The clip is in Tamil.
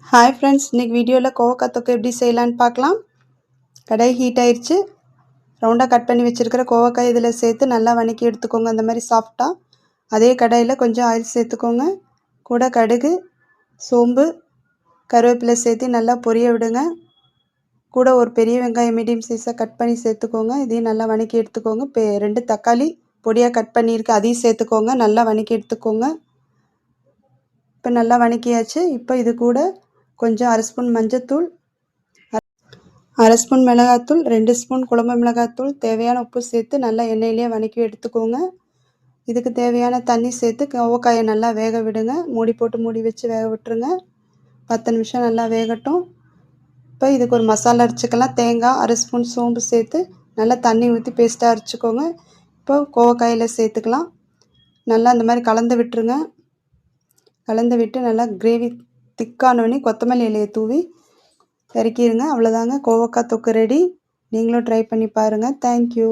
ஹாய் ஃப்ரெண்ட்ஸ், இன்றைக்கி வீடியோவில் கோவக்காய் தொக்கு எப்படி செய்யலான்னு பார்க்கலாம். கடாய் ஹீட் ஆயிடுச்சு. ரவுண்டாக கட் பண்ணி வச்சுருக்கிற கோவக்காய் இதில் சேர்த்து நல்லா வதக்கி எடுத்துக்கோங்க. அந்த மாதிரி சாஃப்டாக. அதே கடாயில் கொஞ்சம் ஆயில் சேர்த்துக்கோங்க. கூட கடுகு, சோம்பு, கருவேப்பிலை சேர்த்து நல்லா பொரிய விடுங்க. கூட ஒரு பெரிய வெங்காயம் மீடியம் சைஸாக கட் பண்ணி சேர்த்துக்கோங்க. இதையும் நல்லா வதக்கி எடுத்துக்கோங்க. 2 தக்காளி பொடியாக கட் பண்ணியிருக்கு, அதையும் சேர்த்துக்கோங்க. நல்லா வதக்கி எடுத்துக்கோங்க. இப்போ நல்லா வதக்கியாச்சு. இப்போ இது கூட கொஞ்சம் 1/2 ஸ்பூன் மஞ்சத்தூள், 1/2 ஸ்பூன் மிளகாத்தூள், 2 ஸ்பூன் குழம்பு மிளகாத்தூள், தேவையான உப்பு சேர்த்து நல்லா எண்ணெயிலேயே வதக்கி எடுத்துக்கோங்க. இதுக்கு தேவையான தண்ணி சேர்த்து கோவக்காயை நல்லா வேக விடுங்க. மூடி வச்சு வேக விட்டுருங்க. 10 நிமிஷம் நல்லா வேகட்டும். இப்போ இதுக்கு ஒரு மசாலா அரைச்சிக்கலாம். தேங்காய், 1/2 ஸ்பூன் சோம்பு சேர்த்து நல்லா தண்ணி ஊற்றி பேஸ்ட்டாக அரைச்சிக்கோங்க. இப்போ கோவக்காயில் சேர்த்துக்கலாம். நல்லா அந்த மாதிரி கலந்து விட்டுருங்க. கலந்து விட்டு நல்லா கிரேவி திக்கானோடனே கொத்தமல்லி இலையை தூவி இறக்கிடுங்க. அவ்வளோதாங்க, கோவக்காய் தொக்கு ரெடி. நீங்களும் ட்ரை பண்ணி பாருங்கள். தேங்க்யூ.